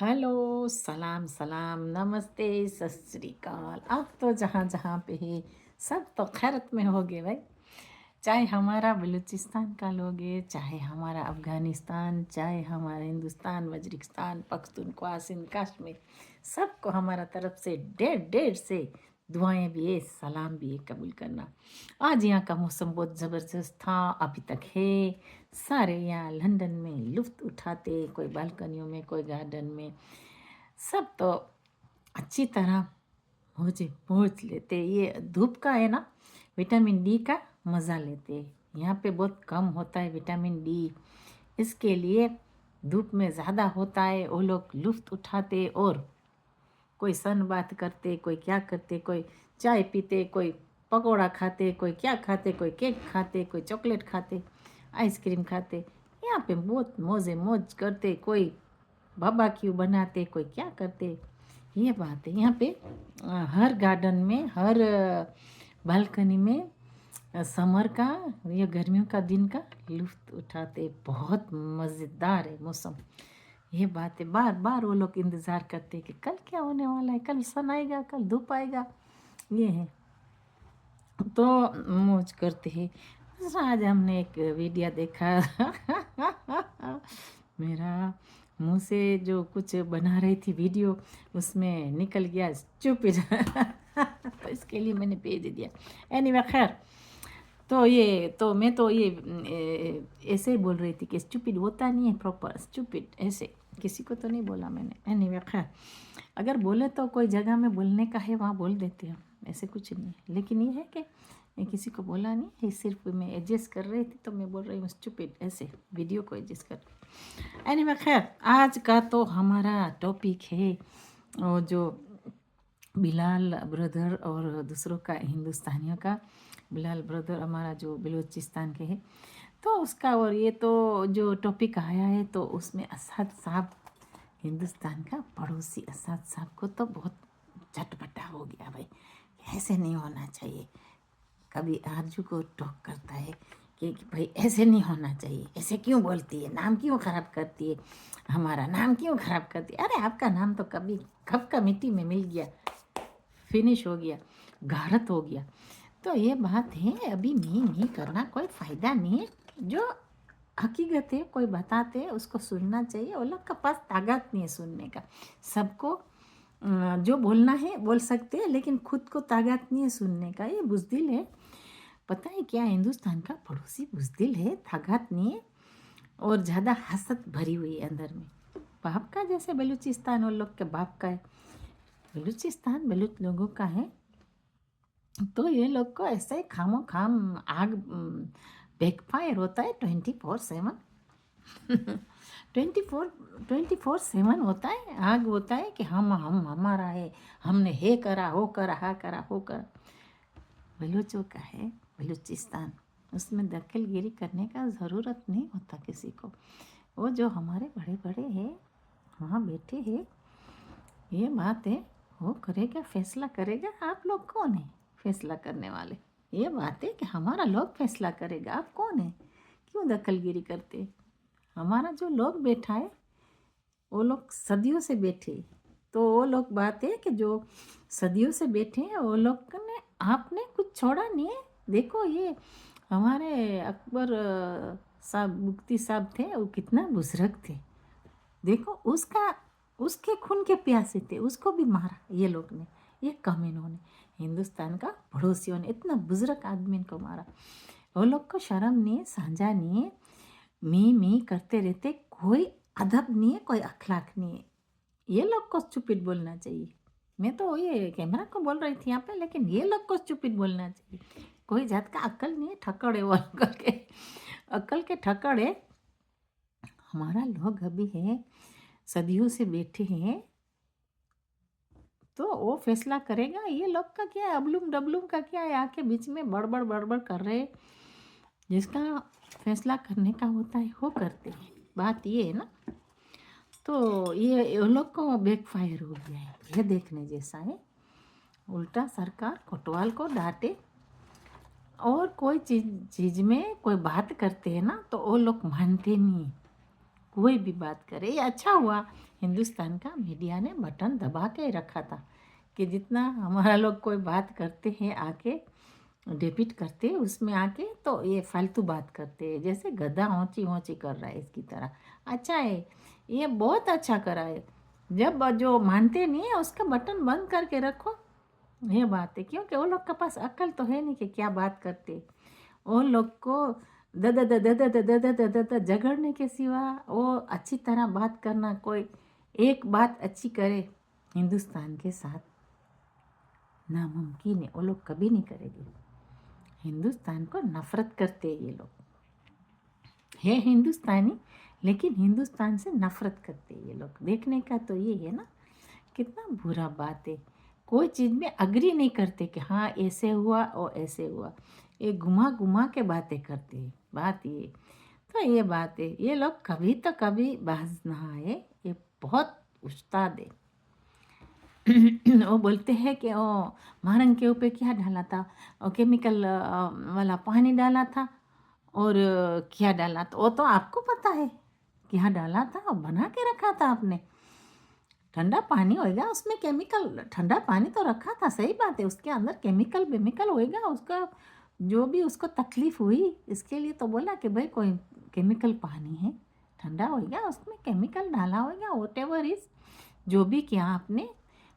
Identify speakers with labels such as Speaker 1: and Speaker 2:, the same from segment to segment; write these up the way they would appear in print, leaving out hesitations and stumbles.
Speaker 1: Hello, सलाम सलाम, नमस्ते, सत श्री अकाल। आप तो जहाँ जहाँ पे है सब तो खैरत में होगे भाई। चाहे हमारा बलूचिस्तान का लोग है, चाहे हमारा अफ़गानिस्तान, चाहे हमारा हिंदुस्तान, वज्रिस्तान, पख्तूनख्वा, सिंध, कश्मीर, सबको हमारा तरफ से ढेर ढेर से दुआएं भी है, सलाम भी है, कबूल करना। आज यहाँ का मौसम बहुत ज़बरदस्त था, अभी तक है। सारे यहाँ लंदन में लुफ्त उठाते, कोई बालकनियों में, कोई गार्डन में, सब तो अच्छी तरह मौज मौज लेते। ये धूप का है ना, विटामिन डी का मज़ा लेते। यहाँ पे बहुत कम होता है विटामिन डी, इसके लिए धूप में ज़्यादा होता है, वो लोग लुफ्त उठाते। और कोई सन बात करते, कोई क्या करते, कोई चाय पीते, कोई पकौड़ा खाते, कोई क्या खाते, कोई केक खाते, कोई चॉकलेट खाते, आइसक्रीम खाते। यहाँ पे बहुत मौजे मौज करते, कोई बाबा क्यों बनाते, कोई क्या करते। ये बात है यहाँ पे। हर गार्डन में, हर बालकनी में समर का या गर्मियों का दिन का लुत्फ़ उठाते। बहुत मज़ेदार है मौसम। ये बात है, बार बार वो लोग इंतज़ार करते कि कल क्या होने वाला है, कल सन आएगा, कल धूप आएगा। ये है तो मौज करते हैं। आज हमने एक वीडियो देखा मेरा मुंह से जो कुछ बना रही थी वीडियो, उसमें निकल गया स्टूपिड तो इसके लिए मैंने भेज दिया। एनीवे खैर, तो ये तो मैं तो ये ऐसे ही बोल रही थी कि स्टूपिड होता नहीं है प्रॉपर स्टूपिड, ऐसे किसी को तो नहीं बोला मैंने। एनीवे खैर, अगर बोले तो कोई जगह में बोलने का है वहाँ बोल देते हैं, ऐसे कुछ नहीं है। लेकिन ये है कि मैं किसी को बोला नहीं है, सिर्फ मैं एडजस्ट कर रही थी तो मैं बोल रही हूँ स्टूपिड, ऐसे वीडियो को एडजस्ट कर। एनीवे खैर, आज का तो हमारा टॉपिक है वो जो बिलाल ब्रदर और दूसरों का, हिंदुस्तानियों का। बिलाल ब्रदर हमारा जो बलूचिस्तान के है, तो उसका। और ये तो जो टॉपिक आया है तो उसमें असद साहब, हिंदुस्तान का पड़ोसी असद साहब को तो बहुत चटपटा हो गया भाई। ऐसे नहीं होना चाहिए। कभी आरजू को टॉक करता है कि भाई ऐसे नहीं होना चाहिए, ऐसे क्यों बोलती है, नाम क्यों ख़राब करती है, हमारा नाम क्यों ख़राब करती है। अरे आपका नाम तो कभी कब का मिट्टी में मिल गया, फिनिश हो गया, गारत हो गया। तो ये बात है, अभी नहीं करना कोई फ़ायदा नहीं है। जो हकीकत है कोई बताते हैं उसको सुनना चाहिए। वो लोग का पास ताकत नहीं है सुनने का। सबको जो बोलना है बोल सकते हैं, लेकिन खुद को ताकत नहीं है सुनने का। ये बुज़दिल है, पता है क्या, हिंदुस्तान का पड़ोसी बुज़दिल है, ताकत नहीं है और ज़्यादा हसद भरी हुई है अंदर में। बाप का जैसे बलूचिस्तान उन लोग के बाप का है, बलूचिस्तान बलूच लोगों का है। तो ये लोग को ऐसे ही खामो खाम आग बैकफायर होता है 24/7। 24/7 होता है, आग होता है कि हम हमारा है, हमने हे करा, हो करा, हा करा, हो करा। बलूचों का है बलूचिस्तान, उसमें दखलगिरी करने का ज़रूरत नहीं होता किसी को। वो जो हमारे बड़े बड़े हैं वहाँ बैठे हैं, ये बात है, वो करेगा, फैसला करेगा। आप लोग कौन है फैसला करने वाले? ये बात है कि हमारा लोग फैसला करेगा, आप कौन है, क्यों दखलगिरी करते? हमारा जो लोग बैठा है वो लोग सदियों से बैठे। तो वो लोग बात है कि जो सदियों से बैठे हैं वो लोग ने, आपने कुछ छोड़ा नहीं है। देखो ये हमारे अकबर साहब, मुफ्ती साहब थे, वो कितना बुजुर्ग थे। देखो उसका, उसके खून के प्यासे थे, उसको भी मारा ये लोग ने, ये कम इन्होंने, हिंदुस्तान का पड़ोसियों ने इतना बुजुर्ग आदमी को मारा। वो लोग को शर्म नहीं है, साझा नहीं है, मी करते रहते, कोई अदब नहीं है, कोई अखलाक नहीं है। ये लोग को स्टूपिड बोलना चाहिए। मैं तो ये कैमरा को बोल रही थी यहाँ पे, लेकिन ये लोग को स्टूपिड बोलना चाहिए। कोई जात का अक्ल नहीं है, ठक्कड़ है वो अक्ल के, अक्ल के ठक्कड़ है। हमारा लोग अभी है, सदियों से बैठे हैं, तो वो फैसला करेगा। ये लोग का क्या है, अबलूम डबलूम का क्या है, आके बीच में बड़बड़ बड़बड़ कर रहे। जिसका फैसला करने का होता है वो करते हैं। बात ये है ना। तो ये लोग को बैकफायर हो गया है, ये देखने जैसा है। उल्टा सरकार कोतवाल को डांटे, और कोई चीज़ में कोई बात करते हैं ना तो वो लोग मानते नहीं। कोई भी बात करे, ये अच्छा हुआ हिंदुस्तान का मीडिया ने बटन दबा के रखा था कि जितना हमारा लोग कोई बात करते हैं आके डेबिट करते हैं उसमें आके तो ये फालतू बात करते हैं, जैसे गधा ऊँची ऊँची कर रहा है इसकी तरह। अच्छा है, ये बहुत अच्छा करा है। जब जो मानते नहीं है उसका बटन बंद करके रखो, ये बात है। क्योंकि वो लोग के पास अक्ल तो है नहीं कि क्या बात करते। वो लोग को द द द द द द द द द द झगड़ने के सिवा वो अच्छी तरह बात करना, कोई एक बात अच्छी करे हिंदुस्तान के साथ नामुमकिन है। वो लोग कभी नहीं करेंगे। हिंदुस्तान को नफरत करते हैं ये लोग। है हिंदुस्तानी लेकिन हिंदुस्तान से नफरत करते हैं ये लोग। देखने का तो ये है ना, कितना बुरा बात है। कोई चीज़ में अग्री नहीं करते कि हाँ ऐसे हुआ और ऐसे हुआ, ये घुमा घुमा के बातें करते हैं। बात ये तो ये बात है, ये लोग कभी तो कभी बाज ना आए, ये बहुत उस्ताद है। वो बोलते हैं कि ओ महारंग के ऊपर क्या डाला था, और केमिकल वाला पानी डाला था और क्या डाला था, वो तो आपको पता है क्या डाला था और बना के रखा था आपने। ठंडा पानी होएगा उसमें केमिकल, ठंडा पानी तो रखा था, सही बात है, उसके अंदर केमिकल बेमिकल होएगा, उसका जो भी उसको तकलीफ हुई इसके लिए तो बोला कि भाई कोई केमिकल पानी है, ठंडा होएगा, उसमें केमिकल डाला होएगा, वॉट एवर इज, जो भी किया आपने,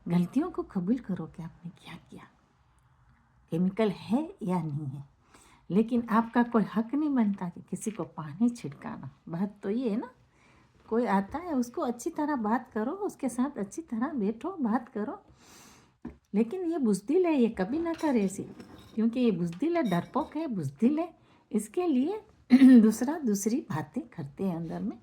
Speaker 1: गलतियों को कबूल करो कि आपने क्या किया, केमिकल है या नहीं है। लेकिन आपका कोई हक नहीं बनता कि किसी को पानी छिड़काना। बात तो ये है ना, कोई आता है उसको अच्छी तरह बात करो, उसके साथ अच्छी तरह बैठो, बात करो। लेकिन ये बुज़दिल है, ये कभी ना करे ऐसी, क्योंकि ये बुज़दिल है, डरपोक है, बुज़दिल है, इसके लिए दूसरी बातें करते हैं अंदर में।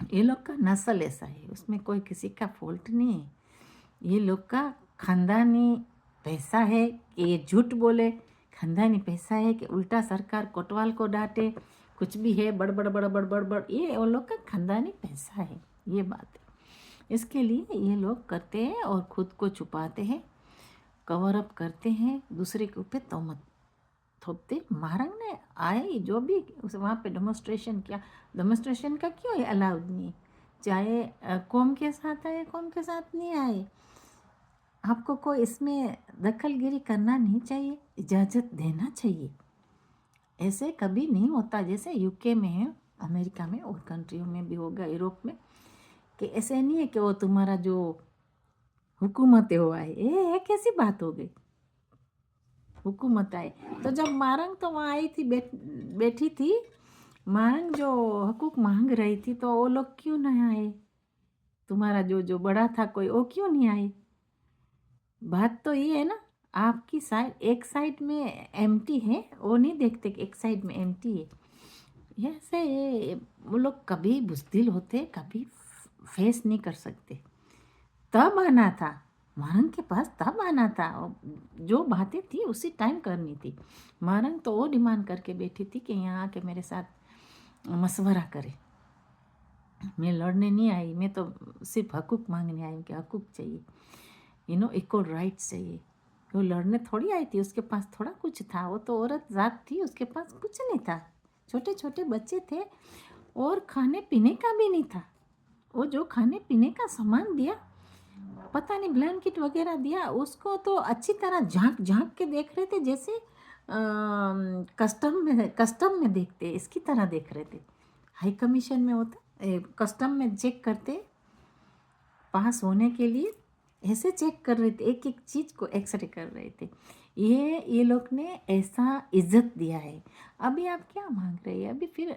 Speaker 1: ये लोग का नस्ल ऐसा है, उसमें कोई किसी का फॉल्ट नहीं है। ये लोग का खानदानी पैसा है कि ये झूठ बोले, खानदानी पैसा है कि उल्टा सरकार कोतवाल को डांटे, कुछ भी है बड़बड़ बड़बड़ बड़बड़, ये वो लोग का खानदानी पैसा है, ये बात है। इसके लिए ये लोग करते हैं और खुद को छुपाते हैं, कवर अप करते हैं, दूसरे के ऊपर तोहमत थोपते। महारंग ने आए जो भी उस वहाँ पे डेमोस्ट्रेशन किया, डेमोस्ट्रेशन का क्यों है अलाउड नहीं, चाहे कौम के साथ आए कौम के साथ नहीं आए, आपको कोई इसमें दखलगिरी करना नहीं चाहिए, इजाज़त देना चाहिए। ऐसे कभी नहीं होता जैसे यूके में है, अमेरिका में और कंट्रियों में भी होगा, यूरोप में, कि ऐसे नहीं है कि वो तुम्हारा जो हुकूमत है वो आए, ये कैसी बात हो गई, हुकूमत आए। तो जब मारंग तो वहाँ आई थी, बैठी थी, मारंग जो हकूक मांग रही थी, तो वो लोग क्यों नहीं आए, तुम्हारा जो जो बड़ा था कोई, वो क्यों नहीं आए। बात तो ये है ना, आपकी साइड, एक साइड में एम्प्टी है, वो नहीं देखते कि एक साइड में एम्प्टी है। ऐसे ये वो लोग कभी बुज़दिल होते, कभी फेस नहीं कर सकते। तब आना था मारंग के पास, तब आना था, जो बातें थी उसी टाइम करनी थी। मारंग तो वो डिमांड करके बैठी थी कि यहाँ आके मेरे साथ मशवरा करे, मैं लड़ने नहीं आई, मैं तो सिर्फ हकूक मांगने आई हूँ कि हकूक चाहिए, इक्वल राइट्स चाहिए। वो लड़ने थोड़ी आई थी, उसके पास थोड़ा कुछ था, वो तो औरत ज़ात थी, उसके पास कुछ नहीं था, छोटे छोटे बच्चे थे और खाने पीने का भी नहीं था। वो जो खाने पीने का सामान दिया, पता नहीं ब्लैंकेट वगैरह दिया, उसको तो अच्छी तरह झांक झांक के देख रहे थे, जैसे कस्टम में देखते इसकी तरह देख रहे थे। हाई कमीशन में होता, कस्टम में चेक करते पास होने के लिए, ऐसे चेक कर रहे थे, एक एक चीज़ को एक्सरे कर रहे थे। ये लोग ने ऐसा इज्जत दिया है। अभी आप क्या मांग रहे हैं, अभी फिर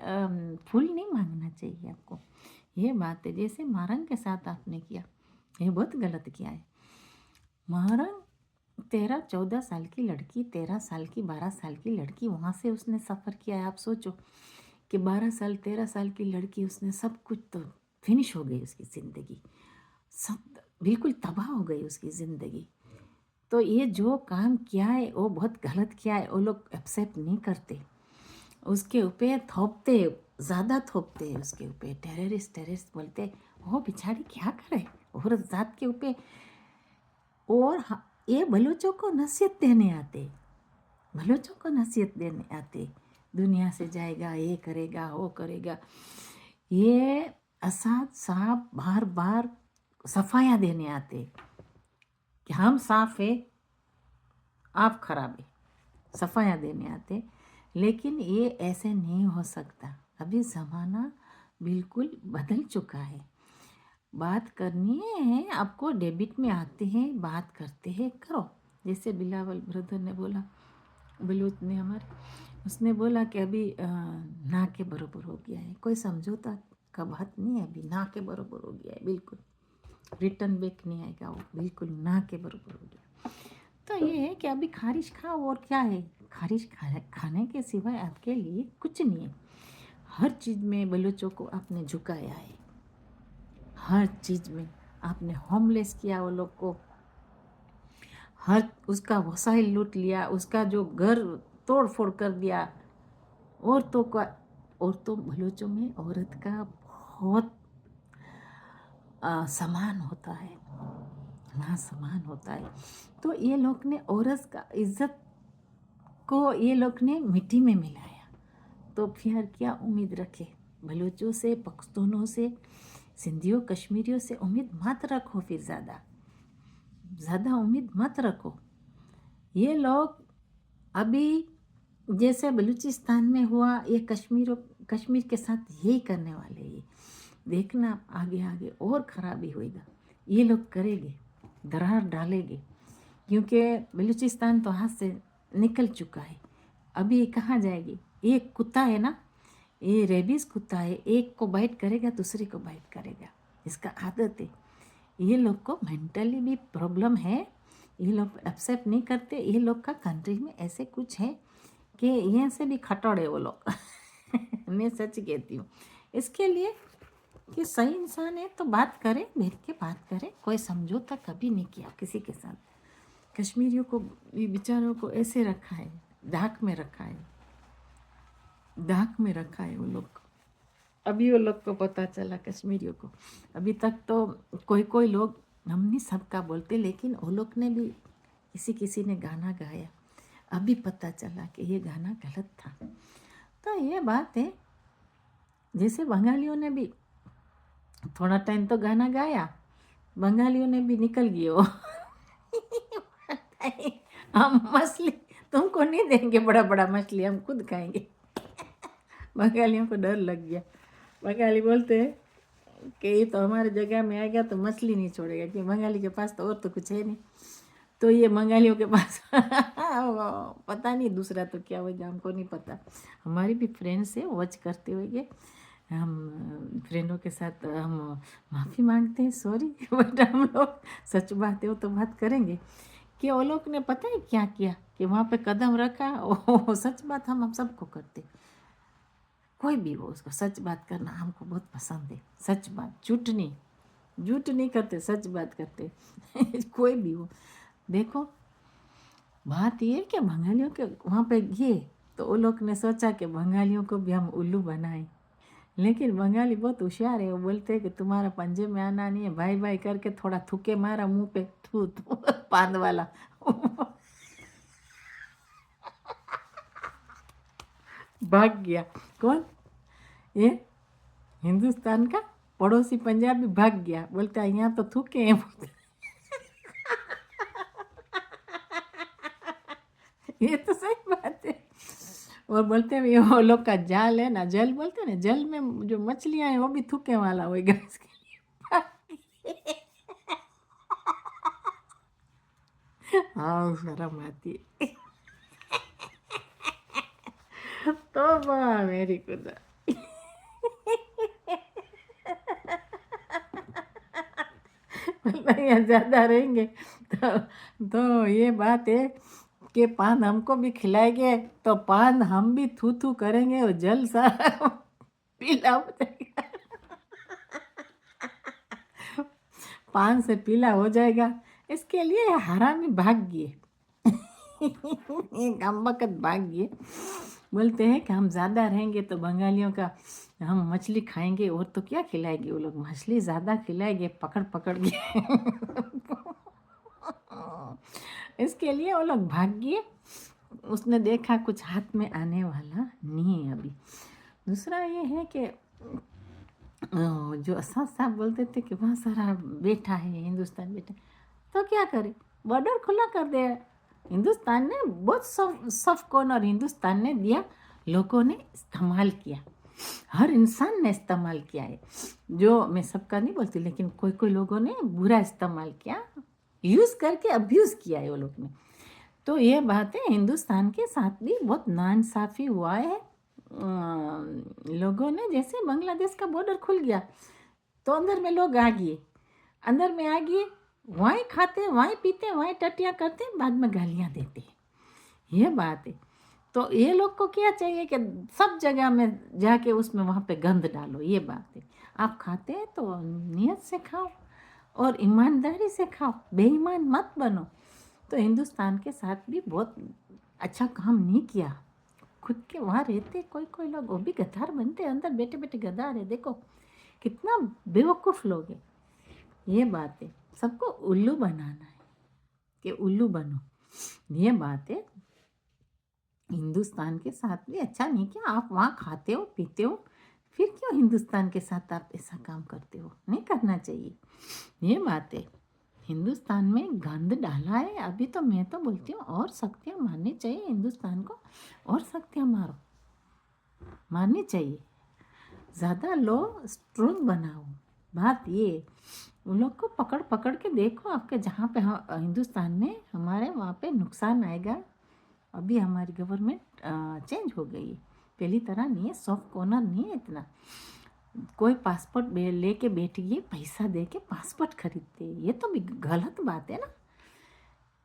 Speaker 1: फुल नहीं मांगना चाहिए आपको, ये बात है। जैसे मारंग के साथ आपने किया, ये बहुत गलत किया है। मारंग 13-14 साल की लड़की, 13 साल की, 12 साल की लड़की, वहाँ से उसने सफ़र किया है। आप सोचो कि 12 साल 13 साल की लड़की, उसने सब कुछ तो फिनिश हो गई उसकी ज़िंदगी, सब बिल्कुल तबाह हो गई उसकी ज़िंदगी। तो ये जो काम किया है वो बहुत गलत किया है, वो लोग एक्सेप्ट नहीं करते, उसके ऊपर थोपते, ज़्यादा थोपते उसके ऊपर, टेररिस्ट बोलते। वो बेचारी क्या करे औरत ज़ात के ऊपर। और ये बलूचों को नसीहत देने आते, बलूचों को नसीहत देने आते, दुनिया से जाएगा, ये करेगा वो करेगा। ये असाद साहब बार बार सफाइयाँ देने आते कि हम साफ है, आप खराब है, सफाइयाँ देने आते। लेकिन ये ऐसे नहीं हो सकता। अभी ज़माना बिल्कुल बदल चुका है। बात करनी है आपको, डेबिट में आते हैं, बात करते हैं, करो। जैसे बिलावल ब्रदर ने बोला, बलूच ने हमारे, उसने बोला कि अभी ना के बराबर हो गया है। कोई समझौता का बात नहीं है, अभी ना के बराबर हो गया है, बिल्कुल रिटर्न बैक नहीं आएगा वो, बिल्कुल ना के बराबर हो गया। तो ये है कि अभी खारिश खाओ, और क्या है, खारिश खाने के सिवाय आपके लिए कुछ नहीं है। हर चीज़ में बलूचों को आपने झुकाया है, हर चीज़ में आपने होमलेस किया वो लोग को, हर उसका वसाइल लूट लिया, उसका जो घर तोड़ फोड़ कर दिया। औरतों बलूचों में औरत का बहुत सम्मान होता है, ना सम्मान होता है। तो ये लोग ने औरत का इज्जत को ये लोग ने मिट्टी में मिलाया। तो फिर क्या उम्मीद रखे बलूचों से, पख्तूनों से, सिंधियों, कश्मीरियों से उम्मीद मत रखो। फिर ज़्यादा उम्मीद मत रखो। ये लोग अभी जैसे बलूचिस्तान में हुआ, ये कश्मीर के साथ यही करने वाले हैं। देखना आगे आगे और ख़राबी होएगा, ये लोग करेंगे, दरार डालेंगे। क्योंकि बलूचिस्तान तो हाथ से निकल चुका है। अभी कहाँ जाएगी? एक कुत्ता है ना, ये रेबीज कुत्ता है, एक को बाइट करेगा दूसरे को बाइट करेगा, इसका आदत है। ये लोग को मेंटली भी प्रॉब्लम है, ये लोग एक्सेप्ट नहीं करते। ये लोग का कंट्री में ऐसे कुछ है कि यहाँ से भी खटोड़े वो लोग मैं सच कहती हूँ। इसके लिए कि सही इंसान है तो बात करें, बैठ के बात करें। कोई समझौता कभी नहीं किया किसी के साथ। कश्मीरियों को बेचारों को ऐसे रखा है, धाक में रखा है, धाक में रखा है वो लोग। अभी वो लोग को पता चला, कश्मीरियों को। अभी तक तो कोई लोग, हम नहीं सबका बोलते, लेकिन वो लोग ने भी किसी ने गाना गाया, अभी पता चला कि ये गाना गलत था। तो ये बात है। जैसे बंगालियों ने भी थोड़ा टाइम तो गाना गाया, बंगालियों ने भी निकल गए वो हम मछली तुमको नहीं देंगे, बड़ा बड़ा मछली हम खुद खाएंगे बंगालियों को डर लग गया। बंगाली बोलते हैं कि ये तो हमारे जगह में आएगा तो मछली नहीं छोड़ेगा, कि बंगाली के पास तो और तो कुछ है नहीं। तो ये बंगालियों के पास पता नहीं दूसरा तो क्या होगा, हमको नहीं पता। हमारी भी फ्रेंड्स है, वॉच करते हुए हम फ्रेंडों के साथ हम माफ़ी मांगते हैं, सॉरी बट हम लोग सच बात है वो तो बात करेंगे कि वो लोग ने पता है क्या किया, कि वहाँ पे कदम रखा। ओ सच बात हम सबको करते, कोई भी हो, उसको सच बात करना हमको बहुत पसंद है। सच बात, झूठ नहीं करते, सच बात करते कोई भी हो। देखो बात ये कि बंगालियों के वहाँ पे गए तो वो लोग ने सोचा कि बंगालियों को भी हम उल्लू बनाएं। लेकिन बंगाली बहुत होशियार है, वो बोलते हैं कि तुम्हारा पंजे में आना नहीं है, भाई भाई करके थोड़ा थूके मारा मुंह पे, थू थू पान वाला भाग गया। कौन? ये हिंदुस्तान का पड़ोसी पंजाबी भाग गया, बोलता है यहाँ तो थूके हैं ये तो सही बात है। और बोलते हैं ये वो लोग का जाल है ना, जल बोलते हैं ना, जल में जो मछलियाँ हैं वो भी थूके वाला होएगा इसके लिए हाँ शर्म आती है तो मेरी खुदा यहाँ ज़्यादा रहेंगे तो ये बात है कि पान हमको भी खिलाएंगे तो पान हम भी थू थू करेंगे और जल सारा पीला हो जाएगा पान से पीला हो जाएगा। इसके लिए हरामी भाग गए हम वक्त भाग गए। बोलते हैं कि हम ज़्यादा रहेंगे तो बंगालियों का हम मछली खाएंगे, और तो क्या खिलाएंगे वो लोग, मछली ज़्यादा खिलाएंगे पकड़ पकड़ के इसके लिए वो लोग भाग गए। उसने देखा कुछ हाथ में आने वाला नहीं है अभी। दूसरा ये है कि जो साथ साथ बोलते थे कि वहाँ सारा बैठा है, हिंदुस्तान बैठा है। तो क्या करे, बॉर्डर खुला कर दिया। हिंदुस्तान ने बहुत सफ कॉर्नर हिंदुस्तान ने दिया, लोगों ने इस्तेमाल किया, हर इंसान ने इस्तेमाल किया है। जो मैं सबका नहीं बोलती, लेकिन कोई कोई लोगों ने बुरा इस्तेमाल किया, यूज़ करके अब्यूज़ किया है वो लोग ने। तो ये बात है, हिंदुस्तान के साथ भी बहुत नाइंसाफ़ी हुआ है। लोगों ने, जैसे बांग्लादेश का बॉर्डर खुल गया तो अंदर में लोग आ गए, अंदर में आ गए, वहीं खाते, वहीं पीते, वहीं टट्टियाँ करते, बाद में गालियाँ देते। ये बात है। तो ये लोग को क्या चाहिए कि सब जगह में जाके उसमें वहाँ पे गंद डालो। ये बात है। आप खाते हैं तो नियत से खाओ और ईमानदारी से खाओ, बेईमान मत बनो। तो हिंदुस्तान के साथ भी बहुत अच्छा काम नहीं किया। खुद के वहाँ रहते कोई कोई लोग, वो भी गद्दार बनते, अंदर बैठे बैठे गद्दार है। देखो कितना बेवकूफ़ लोग हैं। ये बात है, सबको उल्लू बनाना है कि उल्लू बनो। ये बात है। हिंदुस्तान के साथ भी अच्छा नहीं किया। आप वहाँ खाते हो पीते हो, फिर क्यों हिंदुस्तान के साथ आप ऐसा काम करते हो? नहीं करना चाहिए। ये बात है। हिंदुस्तान में गंद डाला है। अभी तो मैं तो बोलती हूँ और सख्तियाँ मारनी चाहिए हिंदुस्तान को, और सख्तियाँ मारो, मारनी चाहिए। ज़्यादा लो, स्ट्रॉन्ग बनाओ। बात ये, उन लोग को पकड़ पकड़ के देखो, आपके जहाँ पे हिंदुस्तान में हमारे वहाँ पे नुकसान आएगा। अभी हमारी गवर्नमेंट चेंज हो गई है, पहली तरह नहीं है, सॉफ्ट कॉर्नर नहीं है इतना। कोई पासपोर्ट लेके बैठिए, पैसा दे के पासपोर्ट खरीदते, ये तो भी गलत बात है ना।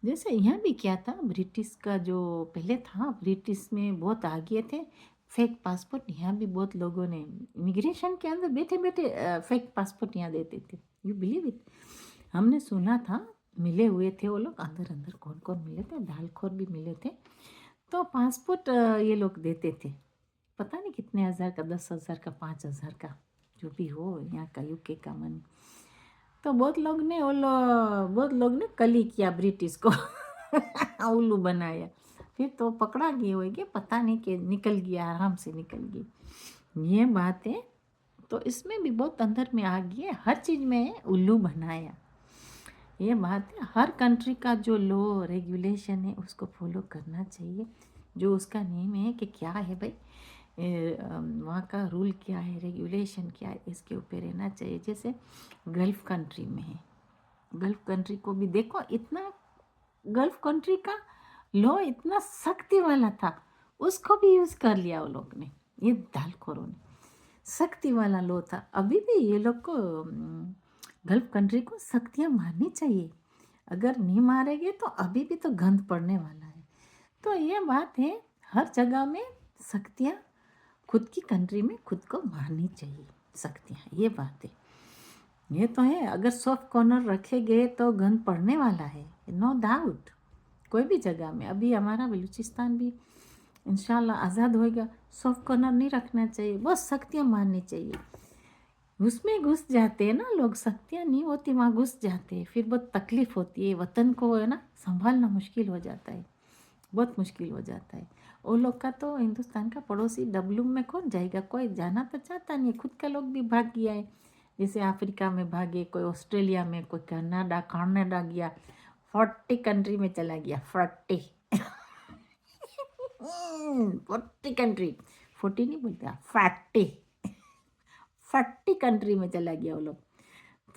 Speaker 1: जैसे यहाँ भी क्या था, ब्रिटिश का जो पहले था, ब्रिटिश में बहुत आगे थे, फेक पासपोर्ट यहाँ भी बहुत लोगों ने, इमिग्रेशन के अंदर बैठे बैठे फेक पासपोर्ट यहाँ देते थे। You believe it? हमने सुना था, मिले हुए थे वो लोग अंदर अंदर, कौन कौन मिले थे, दालखोर भी मिले थे। तो पासपोर्ट ये लोग देते थे, पता नहीं कितने हज़ार का, 10,000 का, 5,000 का, जो भी हो यहाँ का यूके का मनी। तो बहुत लोग ने कली किया ब्रिटिश को उल्लू बनाया। फिर तो पकड़ा गए होंगे, पता नहीं कि निकल गया, आराम से निकल गई। ये बात है। तो इसमें भी बहुत अंदर में आ गए, हर चीज़ में उल्लू बनाया। ये बात है। हर कंट्री का जो लॉ रेगुलेशन है उसको फॉलो करना चाहिए, जो उसका नेम है कि क्या है भाई, वहाँ का रूल क्या है, रेगुलेशन क्या है, इसके ऊपर रहना चाहिए। जैसे गल्फ़ कंट्री में है, गल्फ़ कंट्री को भी देखो, इतना गल्फ़ कंट्री का लॉ इतना सख्ती वाला था, उसको भी यूज़ कर लिया वो लोग ने, ये दालखोरों ने। सख्ती वाला लॉ था। अभी भी ये लोग को गल्फ़ कंट्री को सख्तियाँ मारनी चाहिए। अगर नहीं मारेंगे तो अभी भी तो गंद पड़ने वाला है। तो ये बात है, हर जगह में सख्तियाँ, खुद की कंट्री में खुद को मारनी चाहिए सख्तियाँ। ये बात है, ये तो है। अगर सॉफ्ट कॉर्नर रखे गए तो गंद पड़ने वाला है, नो डाउट। कोई भी जगह में, अभी हमारा बलूचिस्तान भी इंशाल्लाह आज़ाद होएगा, सॉफ्ट कॉर्नर नहीं रखना चाहिए, बहुत सख्तियाँ मारनी चाहिए। उसमें घुस जाते हैं ना लोग, सख्तियाँ नहीं होती, वहाँ घुस जाते हैं, फिर बहुत तकलीफ़ होती है, वतन को है ना संभालना मुश्किल हो जाता है, बहुत मुश्किल हो जाता है। वो लोग का तो, हिंदुस्तान का पड़ोसी डब्लू में कौन जाएगा, कोई जाना तो चाहता नहीं, खुद का लोग भी भाग गया है। जैसे अफ्रीका में भागे, कोई ऑस्ट्रेलिया में, कोई कनाडा गया, 40 कंट्री में चला गया, 40 40 कंट्री, 40 नहीं बोलते, 40 कंट्री में चला गया वो लोग।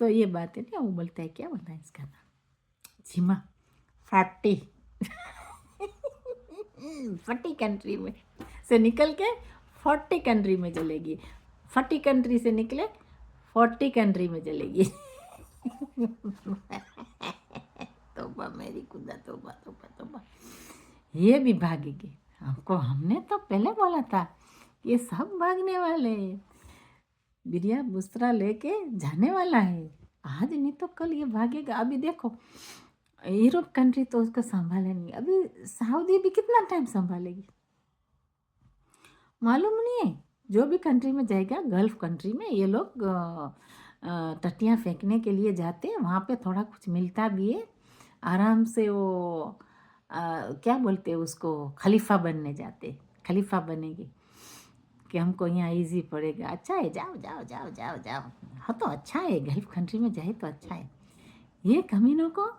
Speaker 1: तो ये बात है ना, वो बोलता है, क्या बोलता है इसका नाम, झीमा, 40 40 कंट्री में से निकल के 40 कंट्री में चलेगी, 40 कंट्री से निकले 40 कंट्री में चलेगी। तोबा मेरी खुदा, तोबा तोबा तोबा। ये भी भागेगी हमको, हमने तो पहले बोला था ये सब भागने वाले हैं, बिरिया बुसरा लेके जाने वाला है, आज नहीं तो कल ये भागेगा। अभी देखो यूरोप कंट्री तो उसको संभाले नहीं, अभी सऊदी भी कितना टाइम संभालेगी मालूम नहीं है। जो भी कंट्री में जाएगा, गल्फ़ कंट्री में ये लोग टट्टियाँ फेंकने के लिए जाते हैं, वहाँ पे थोड़ा कुछ मिलता भी है, आराम से वो क्या बोलते हैं उसको, खलीफा बनने जाते, खलीफा बनेगी, कि हमको यहाँ इजी पड़ेगा। अच्छा है, जाओ जाओ जाओ जाओ जाओ। हाँ तो अच्छा है, गल्फ कंट्री में जाए तो अच्छा है। ये कमीनों को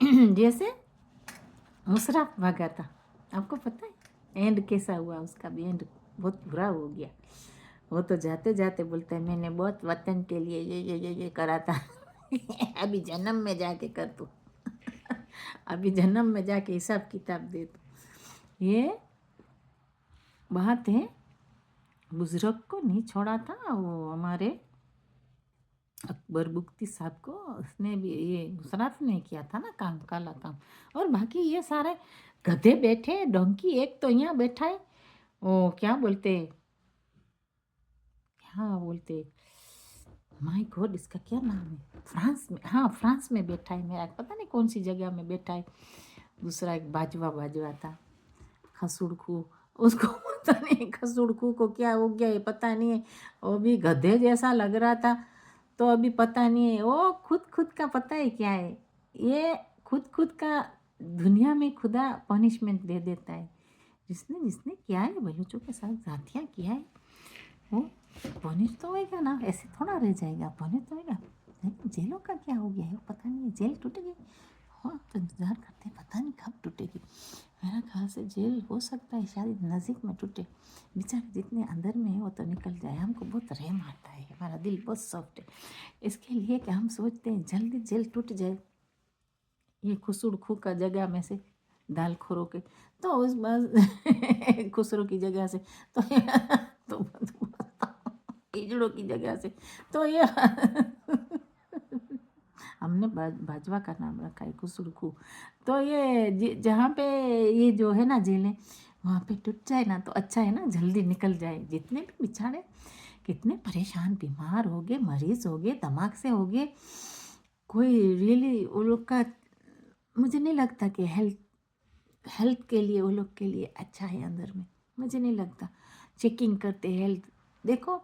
Speaker 1: जैसे मुशर्रफ भागा था, आपको पता है एंड कैसा हुआ उसका भी? एंड बहुत बुरा हो गया। वो तो जाते जाते बोलता है मैंने बहुत वतन के लिए ये करा था। अभी जन्म में जाके कर तू। अभी जन्म में जाके हिसाब किताब दे तू। ये बात है, बुजुर्ग को नहीं छोड़ा था वो हमारे अकबर बुख्ती साहब को। उसने भी ये मुशर्रफ ने किया था ना काम, काला काम। और बाकी ये सारे गधे बैठे, डोंकी एक तो यहाँ बैठा है, वो क्या बोलते, माय गॉड इसका क्या नाम है, फ्रांस में, हाँ फ्रांस में बैठा है। मेरा पता नहीं कौन सी जगह में बैठा है। दूसरा एक बाजवा था, खसुड़खू, उसको पता नहीं खसुड़खू को क्या हो गया है पता नहीं है। वो भी गधे जैसा लग रहा था। तो अभी पता नहीं है, वो खुद का पता है क्या है, ये खुद का दुनिया में खुदा पनिशमेंट दे देता है। जिसने जिसने किया है बलूचों के साथ जातियाँ किया है, वो पनिश तो होएगा ना, ऐसे थोड़ा रह जाएगा, पनिश तो होएगा। लेकिन जेलों का क्या हो गया है पता नहीं है। जेल टूटेगी, हाँ तो इंतज़ार करते हैं, पता नहीं कब टूटेगी। मेरा ख्याल से जेल हो सकता है शायद नज़दीक में टूटे। बेचारे जितने अंदर में है वो तो निकल जाए। हमको बहुत रहम आता है, हमारा दिल बहुत सॉफ्ट है इसके लिए कि हम सोचते हैं जल्दी जेल टूट जाए, ये खुसुड़ खू का जगह में से दाल खोरों के, तो उस बस खुसरो की जगह से तो इजड़ों की जगह से, तो ये हमने भाजपा का नाम रखा है खुसुड़खू। तो ये जहाँ पे ये जो है ना जेलें, वहाँ पे टूट जाए ना तो अच्छा है ना, जल्दी निकल जाए। जितने भी बेचारे कितने परेशान, बीमार हो गए, मरीज हो गए, दिमाग से हो गए, कोई रियली वो लोग का मुझे नहीं लगता कि हेल्थ के लिए वो लोग के लिए अच्छा है अंदर में, मुझे नहीं लगता। चेकिंग करते हेल्थ, देखो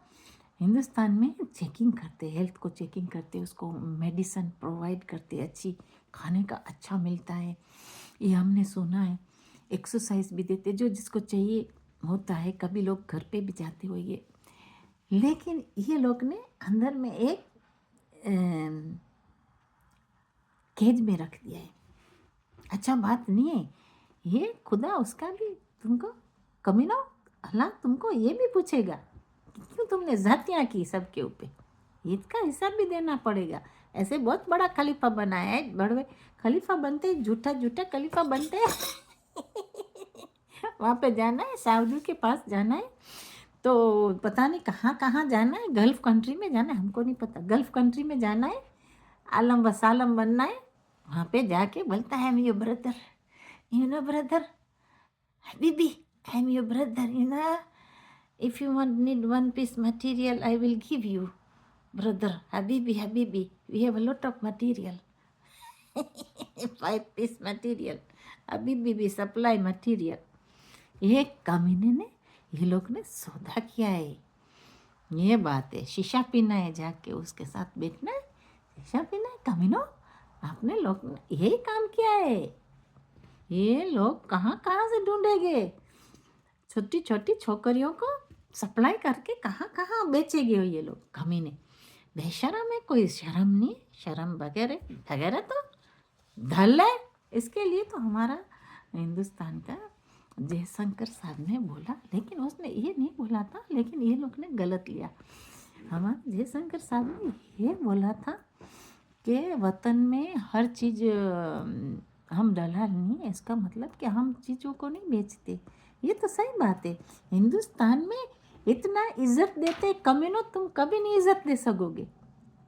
Speaker 1: हिंदुस्तान में चेकिंग करते, हेल्थ को चेकिंग करते, उसको मेडिसिन प्रोवाइड करते, अच्छी खाने का अच्छा मिलता है, ये हमने सुना है। एक्सरसाइज भी देते, जो जिसको चाहिए होता है। कभी लोग घर पे भी जाते होंगे, लेकिन ये लोग ने अंदर में एक केज में रख दिया है। अच्छा बात नहीं है ये, खुदा उसका भी तुमको कमीनो अल्लाह तुमको ये भी पूछेगा कि क्यों तुमने जातियाँ की सबके ऊपर, इसका हिसाब भी देना पड़ेगा। ऐसे बहुत बड़ा खलीफा बनाया है, बड़े खलीफा बनते झूठा खलीफा बनते वहाँ पे जाना है, सऊदी के पास जाना है, तो पता नहीं कहाँ कहाँ जाना है, गल्फ़ कंट्री में जाना है, हमको नहीं पता, गल्फ़ कंट्री में जाना है, आलम वसालम बनना है। वहाँ पे जाके बोलता है I am your brother, you know brother हबीबी, I am your brother, you know if you want need one piece material I will give you brother हबीबी we have a lot of material 5 piece material हबीबी भी supply material. ये कमीने ने, ये लोग ने सौदा किया है, ये बात है। शीशा पीना है, जाके उसके साथ बैठना है, शीशा पीना है। कमीनो आपने लोग ने यही काम किया है। ये लोग कहाँ कहाँ से ढूंढेंगे, छोटी छोटी छोकरियों को सप्लाई करके कहाँ कहाँ बेचेंगे ये लोग कमीने। बेशरम है, कोई शर्म नहीं, शर्म वगैरह वगैरह तो धल है। इसके लिए तो हमारा हिंदुस्तान का जयशंकर साहब ने बोला, लेकिन उसने ये नहीं बोला था, लेकिन ये लोग ने गलत लिया। हमारे जयशंकर साहब ने ये बोला था कि वतन में हर चीज़ हम दलाल नहीं है, इसका मतलब कि हम चीज़ों को नहीं बेचते। ये तो सही बात है, हिंदुस्तान में इतना इज्जत देते कमीनों, तुम कभी नहीं इज्जत दे सकोगे,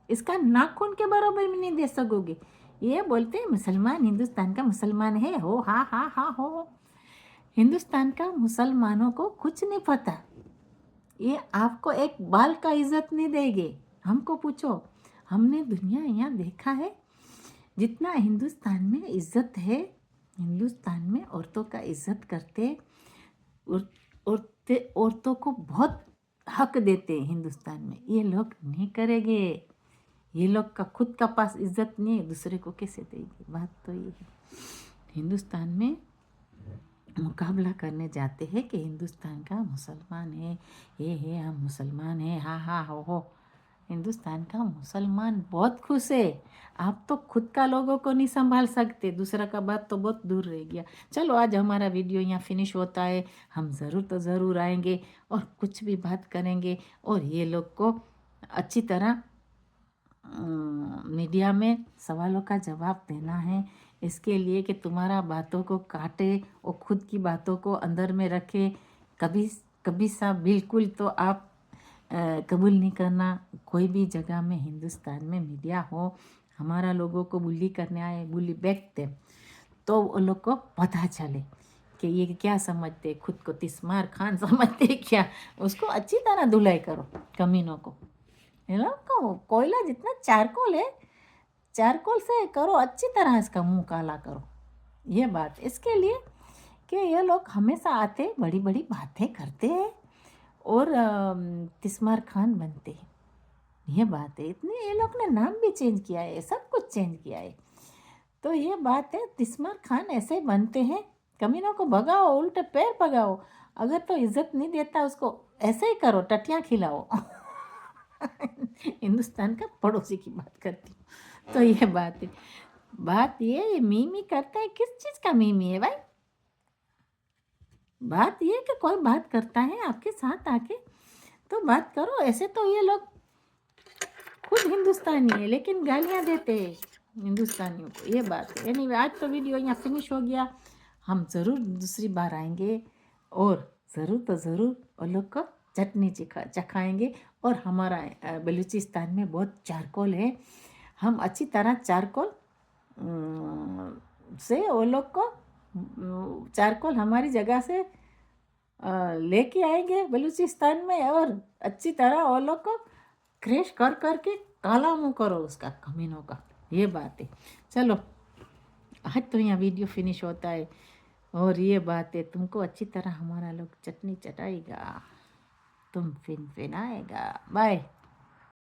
Speaker 1: इसका नाखून के बराबर भी नहीं दे सकोगे। ये बोलते हैं मुसलमान हिंदुस्तान का मुसलमान है, हो हाँ हाँ हाँ हो, हिंदुस्तान का मुसलमानों को कुछ नहीं पता। ये आपको एक बाल का इज्जत नहीं देंगे। हमको पूछो, हमने दुनिया यहाँ देखा है, जितना हिंदुस्तान में इज्जत है, हिंदुस्तान में औरतों का इज्जत करते, औरतों को बहुत हक देते हैं हिंदुस्तान में, ये लोग नहीं करेंगे। ये लोग का खुद का पास इज्जत नहीं है, दूसरे को कैसे देंगे? बात तो ये है। हिंदुस्तान में मुकाबला करने जाते हैं कि हिंदुस्तान का मुसलमान है, ये है, हम मुसलमान हैं, हाँ हाँ हो। हिंदुस्तान का मुसलमान बहुत खुश है। आप तो खुद का लोगों को नहीं संभाल सकते, दूसरा का बात तो बहुत दूर रह गया। चलो आज हमारा वीडियो यहाँ फिनिश होता है। हम ज़रूर तो ज़रूर आएंगे और कुछ भी बात करेंगे और ये लोग को अच्छी तरह मीडिया में सवालों का जवाब देना है। इसके लिए कि तुम्हारा बातों को काटे और खुद की बातों को अंदर में रखे। कभी कभी सा बिल्कुल तो आप कबूल नहीं करना। कोई भी जगह में हिंदुस्तान में मीडिया हो, हमारा लोगों को बुली करने आए, बुली बैक देम, तो वो लोग को पता चले कि ये क्या समझते, खुद को तिस्मार खान समझते क्या। उसको अच्छी तरह धुलाई करो कमीनों को। ये लोग को कोयला जितना चारकोल है, चारकोल से करो अच्छी तरह, इसका मुंह काला करो। ये बात इसके लिए कि ये लोग हमेशा आते बड़ी बड़ी बातें करते हैं और तिस्मार खान बनते हैं। ये बात है। इतने ये लोग ने नाम भी चेंज किया है, सब कुछ चेंज किया है। तो ये बात है, तिस्मार खान ऐसे बनते हैं। कमीनों को भगाओ, उल्टे पैर भगाओ। अगर तो इज्जत नहीं देता उसको ऐसे ही करो, टटियाँ खिलाओ। हिंदुस्तान का पड़ोसी की बात करती हूँ। तो ये बात है। बात ये मीमी करता है, किस चीज़ का मीमी है भाई? बात ये कि कोई बात करता है आपके साथ आके तो बात करो। ऐसे तो ये लोग खुद हिंदुस्तानी है लेकिन गालियाँ देते हैं हिंदुस्तानियों को। ये बात है। एनीवे आज तो वीडियो यहाँ फिनिश हो गया। हम ज़रूर दूसरी बार आएंगे और ज़रूर तो ज़रूर उन लोग को चटनी चखाएँगे। और हमारा बलूचिस्तान में बहुत चारकोल है। हम अच्छी तरह चारकोल से वो लोग को चारकोल हमारी जगह से लेके आएंगे बलूचिस्तान में और अच्छी तरह वो लोग को क्रैश कर करके काला मुँह करो उसका, कमीनों का। ये बात है। चलो आज तो यहाँ वीडियो फिनिश होता है और ये बात है, तुमको अच्छी तरह हमारा लोग चटनी चटाएगा, तुम फिन आएगा। बाय।